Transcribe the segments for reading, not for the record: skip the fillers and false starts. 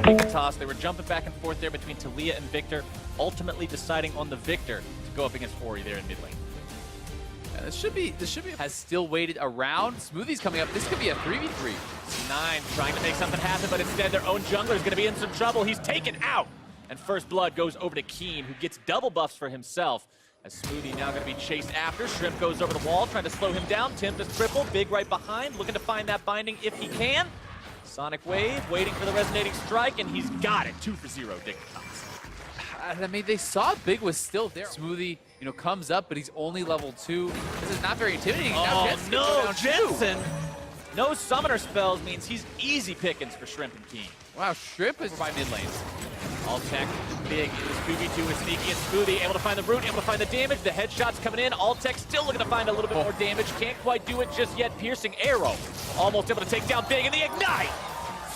Dignitas, they were jumping back and forth there between Talia and Victor, ultimately deciding on the Victor to go up against Ori there in mid lane. Yeah, this should be has still waited around. Smoothie's coming up. This could be a 3v3. Nine trying to make something happen, but instead their own jungler is going to be in some trouble. He's taken out. And first blood goes over to Keen, who gets double buffs for himself. As Smoothie now going to be chased after. Shrimp goes over the wall, trying to slow him down. Tempest triple, Big right behind, looking to find that binding if he can. Sonic Wave waiting for the resonating strike, and he's got it. 2 for 0, Dignitas. I mean, they saw Big was still there. Smoothie, you know, comes up, but he's only level 2. This is not very intimidating. Now Jensen can go down Jensen! No summoner spells means he's easy pickings for Shrimp and Keen. Wow, Shrimp is by mid lanes. All tech, Big is 2v2 with Sneaky and Smoothie, able to find the root, able to find the damage. The headshots coming in. All tech still looking to find a little bit more damage. Can't quite do it just yet. Piercing arrow. Almost able to take down Big, and the ignite!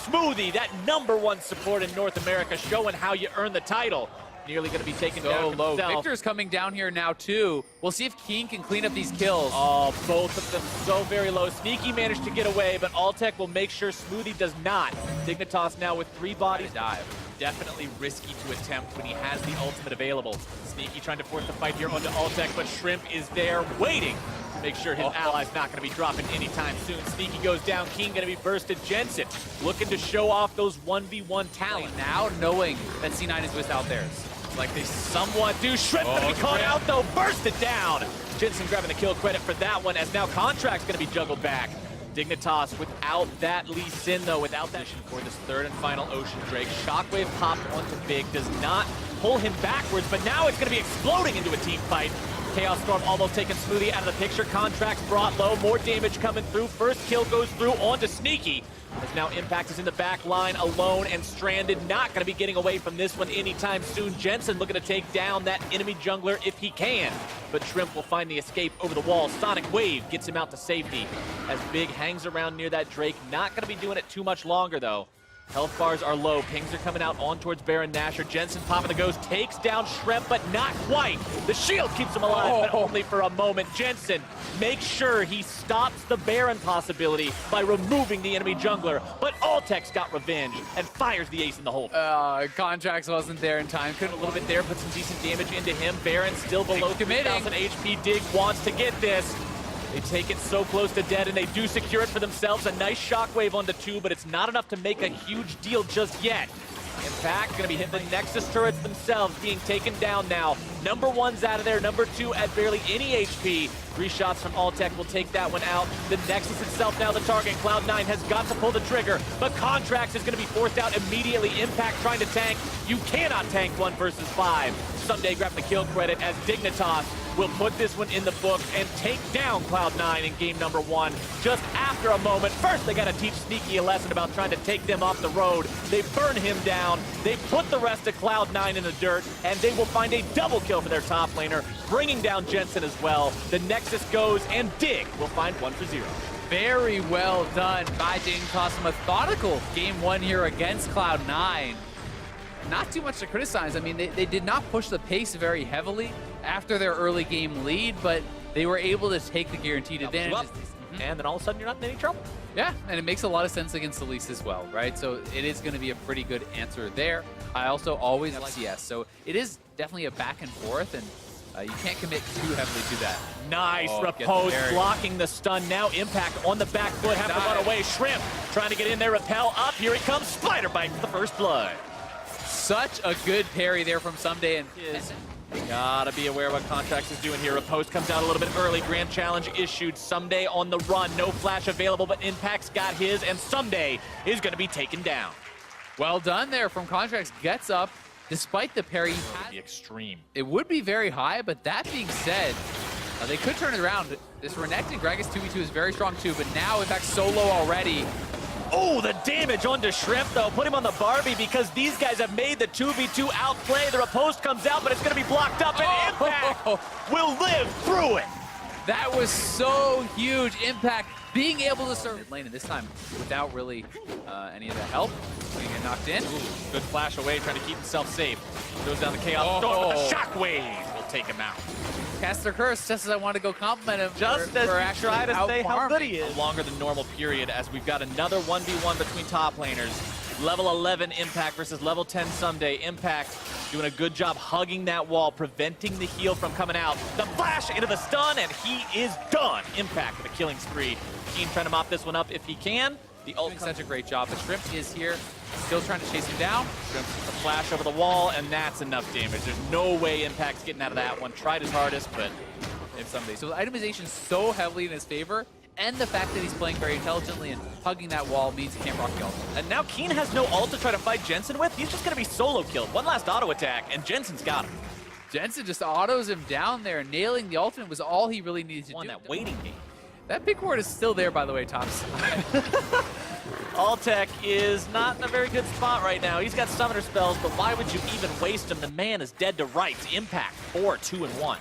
Smoothie, that #1 support in North America, showing how you earn the title. Nearly going to be taken down low. himself. Victor's coming down here now, too. We'll see if Keen can clean up these kills. Oh, both of them so very low. Sneaky managed to get away, but Alltech will make sure Smoothie does not. Dignitas now with 3 bodies. Dive. Definitely risky to attempt when he has the ultimate available. Sneaky trying to force the fight here onto Alltech, but Shrimp is there waiting to make sure his ally's not going to be dropping anytime soon. Sneaky goes down. Keen going to be bursted. Jensen looking to show off those 1v1 talent. Now knowing that C9 is without theirs. Like they somewhat do. Shrimp gonna be caught out though, burst it down. Jensen grabbing the kill credit for that one, as now Contract's gonna be juggled back. Dignitas without that Lee Sin though, without that for this third and final Ocean Drake. Shockwave popped onto Big, does not pull him backwards, but now it's gonna be exploding into a team fight. Chaos Storm almost taking Smoothie out of the picture. Contracts brought low, more damage coming through. First kill goes through onto Sneaky. As now Impact is in the back line alone and stranded. Not going to be getting away from this one anytime soon. Jensen looking to take down that enemy jungler if he can. But Shrimp will find the escape over the wall. Sonic Wave gets him out to safety. As Big hangs around near that Drake. Not going to be doing it too much longer though. Health bars are low. Pings are coming out on towards Baron Nashor. Jensen popping the ghost, takes down Shrimp, but not quite. The shield keeps him alive, but only for a moment. Jensen makes sure he stops the Baron possibility by removing the enemy jungler. But Alltech's got revenge and fires the ace in the hole. Contracts wasn't there in time. A little bit there, put some decent damage into him. Baron still below 3,000 HP. Dig wants to get this. They take it so close to dead, and they do secure it for themselves. A nice shockwave onto 2, but it's not enough to make a huge deal just yet. Impact going to be hitting the Nexus turrets themselves, being taken down now. #1's out of there, #2 at barely any HP. 3 shots from Alltech will take that one out. The Nexus itself now the target. Cloud9 has got to pull the trigger, but Contracts is going to be forced out immediately. Impact trying to tank. You cannot tank 1 versus 5. Someday grab the kill credit as Dignitas will put this one in the books and take down Cloud9 in game #1 just after a moment. First, they got to teach Sneaky a lesson about trying to take them off the road. They burn him down. They put the rest of Cloud9 in the dirt, and they will find a double kill for their top laner, bringing down Jensen as well. The Nexus goes, and Dig will find 1 for 0. Very well done by Dignitas. Methodical game 1 here against Cloud9. Not too much to criticize. I mean, they did not push the pace very heavily after their early game lead, but they were able to take the guaranteed advantages. And then all of a sudden you're not in any trouble. Yeah, and it makes a lot of sense against Elise as well, right? So it is going to be a pretty good answer there. I also always like LCS, so it is definitely a back and forth, and you can't commit too heavily to that. Nice repose, blocking the stun. Now Impact on the back foot, have to run away. Shrimp trying to get in there, repel up. Here it comes, Spider Bite for the first blood. Such a good parry there from Someday, and gotta be aware of what Contracts is doing here. Repose comes out a little bit early. Grand challenge issued. Someday on the run. No flash available, but Impact's got his, and Someday is gonna be taken down. Well done there from Contracts. Gets up despite the parry. The extreme. It would be very high, but that being said, they could turn it around. This Renekton Gragas 2v2 is very strong too, but now Impact so low already. Oh, the damage onto Shrimp, though. Put him on the Barbie because these guys have made the 2v2 outplay. The riposte comes out, but it's going to be blocked up, and Impact will live through it. That was so huge. Impact being able to serve mid lane, and this time without really any of the help. Going to get knocked in. Ooh, good flash away, trying to keep himself safe. Goes down the Chaos Storm, but the Shockwave will take him out. cast their curse just as I want to go compliment him Just for as we actually try to say how good he outfarming. is. Longer than normal period as we've got another 1v1 between top laners. Level 11 Impact versus level 10 Someday. Impact doing a good job hugging that wall, preventing the heal from coming out. The flash into the stun, and he is done. Impact with a killing spree. Keen trying to mop this one up if he can. The ult Doing comes such a great job. The Shrimp is here, still trying to chase him down. a flash over the wall, and that's enough damage. There's no way Impact's getting out of that one. Tried his hardest, but If somebody. So the itemization so heavily in his favor, and the fact that he's playing very intelligently and hugging that wall means he can't rock the ult. and now Keen has no ult to try to fight Jensen with. He's just going to be solo killed. One last auto attack, and Jensen's got him. Jensen just autos him down there. Nailing the ultimate was all he really needed to Won do. that waiting game. That big ward is still there, by the way, Tops. Altec is not in a very good spot right now. He's got summoner spells, but why would you even waste him? The man is dead to rights. Impact 4, 2, and 1.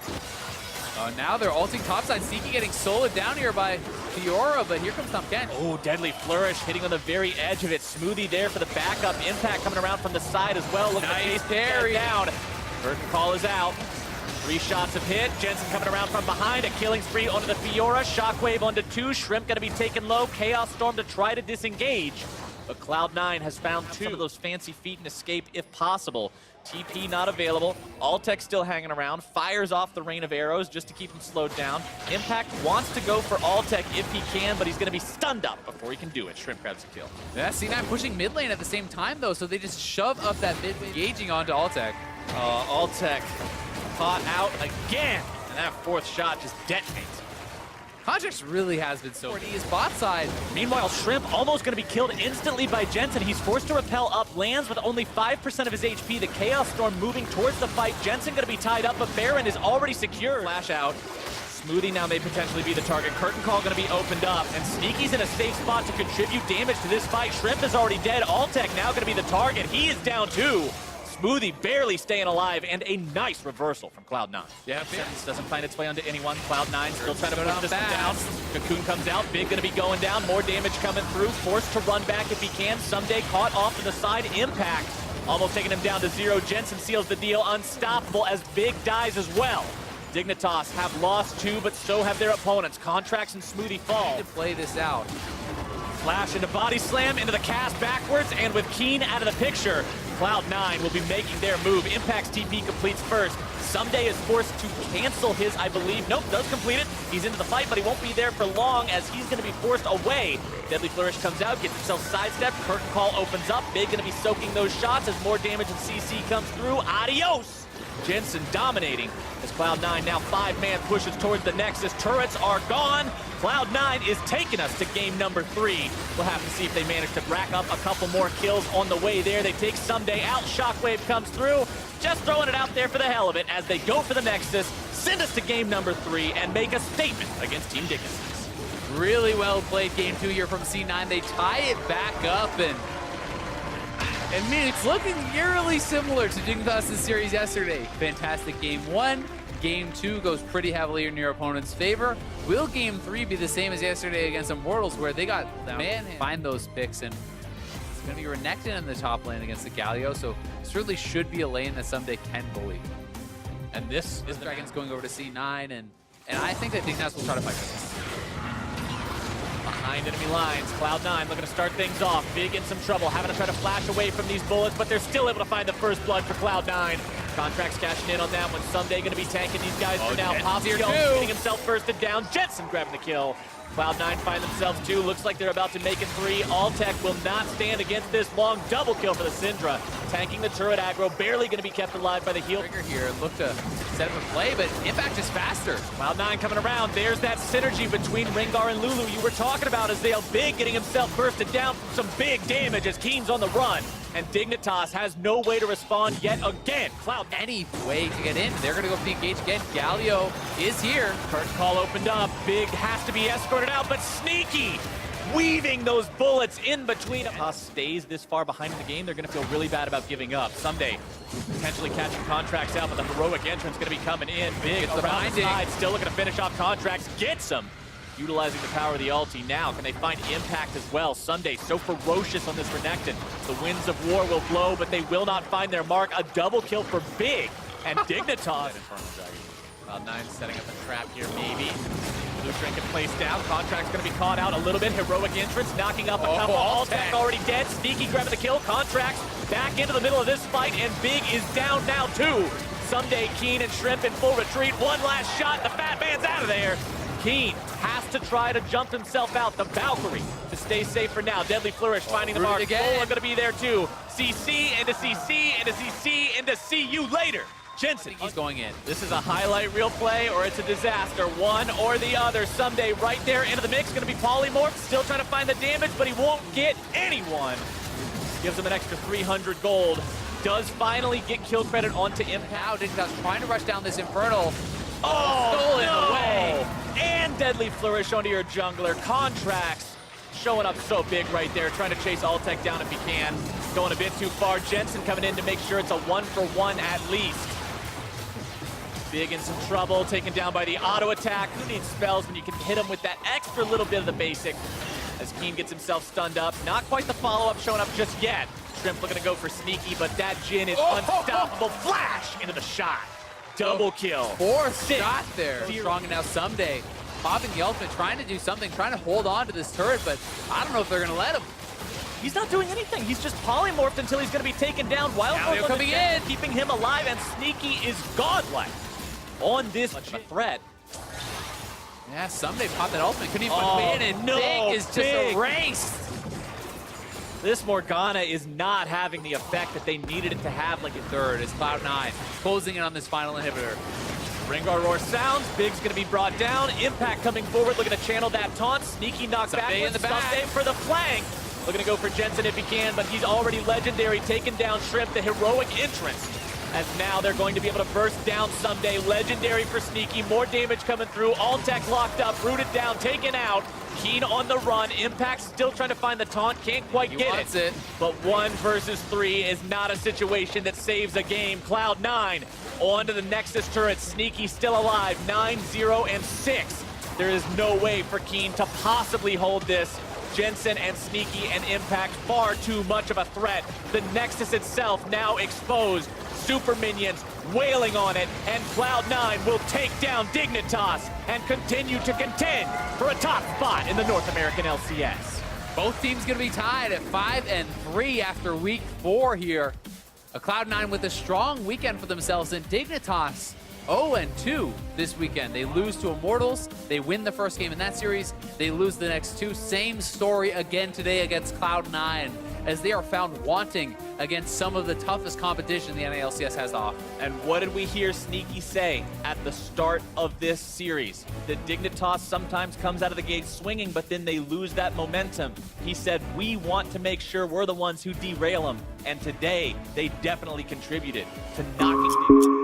Now they're ulting topside. Sneaky getting soloed down here by Fiora, but here comes Tom Kent. Oh, deadly flourish hitting on the very edge of it. Smoothie there for the backup. Impact coming around from the side as well. Look at the Nice face parry. down. Curtain call is out. 3 shots of hit. Jensen coming around from behind. A killing spree onto the Fiora. Shockwave onto 2. Shrimp going to be taken low. Chaos Storm to try to disengage. But Cloud9 has found 2 of those fancy feet and escape if possible. TP not available. Altec still hanging around. Fires off the rain of arrows just to keep him slowed down. Impact wants to go for Altec if he can, but he's going to be stunned up before he can do it. Shrimp grabs a kill. Yeah, C9 pushing mid lane at the same time, though, so they just shove up that mid lane, engaging onto Altec. Altec caught out again, and that 4th shot just detonates. Contracts really has been so good. He is bot side. Meanwhile, Shrimp almost going to be killed instantly by Jensen. He's forced to repel up, lands with only 5% of his HP. The Chaos Storm moving towards the fight. Jensen going to be tied up, but Baron is already secure. Flash out. Smoothie now may potentially be the target. Curtain call going to be opened up, and Sneaky's in a safe spot to contribute damage to this fight. Shrimp is already dead. Altec now going to be the target. He is down too. Smoothie barely staying alive, and a nice reversal from Cloud9. Yeah, Sentence doesn't find its way onto anyone. Cloud9 still trying to Go push down this one down. fast. Cocoon comes out. Big going to be going down. More damage coming through. Forced to run back if he can. Someday caught off to the side. Impact almost taking him down to 0. Jensen seals the deal. Unstoppable as Big dies as well. Dignitas have lost 2, but so have their opponents. Contracts and Smoothie fall. To play this out. Flash into body slam, into the cast backwards, and with Keen out of the picture, Cloud9 will be making their move. Impact's TP completes first. Someday is forced to cancel his, I believe. Nope, does complete it. He's into the fight, but he won't be there for long as he's going to be forced away. Deadly Flourish comes out, gets himself sidestepped. Curtain call opens up. Big going to be soaking those shots as more damage and CC comes through. Adios! Jensen dominating as Cloud9 now 5-man pushes towards the Nexus. Turrets are gone. Cloud9 is taking us to game number 3. We'll have to see if they manage to rack up a couple more kills on the way there. They take Someday out. Shockwave comes through. Just throwing it out there for the hell of it as they go for the Nexus, send us to game number 3, and make a statement against Team Dignitas. Really well played game 2 here from C9. They tie it back up, and I mean, it's looking eerily similar to Dignitas' series yesterday. Fantastic game 1. Game 2 goes pretty heavily in your opponent's favor. Will game 3 be the same as yesterday against Immortals, where they got man find those picks, and it's going to be Renekton in the top lane against the Galio, so certainly should be a lane that Someday can bully. And this is the Dragon's going over to C9, and I think that Dignitas will try to fight for this. Behind enemy lines, Cloud9 looking to start things off. Big in some trouble, having to try to flash away from these bullets, but they're still able to find the first blood for Cloud9. Contracts cashing in on that one. Someday going to be tanking these guys for now. Pops here Jones too. getting himself firsted down. Jensen grabbing the kill. Cloud9 find themselves 2. Looks like they're about to make it 3. Altec will not stand against this long double kill for the Syndra. Tanking the turret aggro, barely going to be kept alive by the heal. Trigger here, look to set up a play, but Impact is faster. Cloud9 coming around. There's that synergy between Rengar and Lulu you were talking about as they are Big getting himself bursted down. Some big damage as Keen's on the run. And Dignitas has no way to respond yet again. Cloud Any way to get in, they're going to go for the engage again. Galio is here. Curtain call opened up. Big has to be escorted out, but Sneaky weaving those bullets in between. Dignitas stays this far behind in the game, they're going to feel really bad about giving up. Someday potentially catching Contracts out, but the heroic entrance going to be coming in. Big Gets the around the binding. side, still looking to finish off Contracts. Gets him. Utilizing the power of the ulti now. Can they find Impact as well? Someday so ferocious on this Renekton. The winds of war will blow, but they will not find their mark. A double kill for Big. And Dignitas. Cloud9 setting up a trap here, maybe. Blue Shrink can place down. Contract's going to be caught out a little bit. Heroic entrance, knocking up a couple. Alltech already dead. Sneaky grabbing the kill. Contract's back into the middle of this fight, and Big is down now too. Someday Keen and Shrimp in full retreat. One last shot. The fat man's out of there. Keen has to try to jump himself out. The Valkyrie to stay safe for now. Deadly Flourish finding the mark. Solar going to be there too. CC into CC into CC into see you later. Jensen, He's going in. this is a highlight reel play or it's a disaster. One or the other. Someday right there into the mix. Going to be polymorphed. Still trying to find the damage, but he won't get anyone. Gives him an extra 300 gold. Does finally get kill credit onto Impact. Now Dignitas trying to rush down this Infernal. Stolen no! away. And Deadly Flourish onto your jungler. Contracts showing up so big right there. Trying to chase Alltech down if he can. Going a bit too far. Jensen coming in to make sure it's a 1-for-1 at least. Big in some trouble. Taken down by the auto attack. Who needs spells when you can hit him with that extra little bit of the basic? As Keen gets himself stunned up. Not quite the follow-up showing up just yet. Shrimp looking to go for Sneaky, but that Jin is unstoppable. Flash into the shot. Double kill. Fourth shot there. Strong now Someday. Popping the ultimate, trying to do something, trying to hold on to this turret, but I don't know if they're going to let him. He's not doing anything. He's just polymorphed until he's going to be taken down. Wild Now they're coming in. Keeping him alive, and Sneaky is godlike on this much of a threat. Yeah, Someday popped that ultimate, couldn't even put him in, and no, Big is just erased. This Morgana is not having the effect that they needed it to have. Like a Third is Cloud9, closing in on this final inhibitor. Rengar roar sounds. Big's going to be brought down. Impact coming forward, looking to channel that taunt. Sneaky knocked back in the back. Someday for the flank. Looking to go for Jensen if he can, but he's already legendary. Taking down Shrimp, the heroic entrance. As now they're going to be able to burst down Someday. Legendary for Sneaky. More damage coming through. Alltech locked up, rooted down, taken out. Keen on the run. Impact still trying to find the taunt. Can't quite get it. But 1 versus 3 is not a situation that saves a game. Cloud9 on to the Nexus turret. Sneaky still alive. 9-0 and 6. There is no way for Keen to possibly hold this. Jensen and Sneaky and Impact far too much of a threat. The Nexus itself now exposed. Super minions wailing on it, and Cloud9 will take down Dignitas and continue to contend for a top spot in the North American LCS. Both teams going to be tied at 5-3 after week 4 here. A Cloud9 with a strong weekend for themselves, and Dignitas 0-2 this weekend. They lose to Immortals. They win the first game in that series. They lose the next 2. Same story again today against Cloud9, as they are found wanting against some of the toughest competition the NALCS has to offer. And what did we hear Sneaky say at the start of this series? That Dignitas sometimes comes out of the gate swinging, but then they lose that momentum. He said, we want to make sure we're the ones who derail them. And today, they definitely contributed to knocking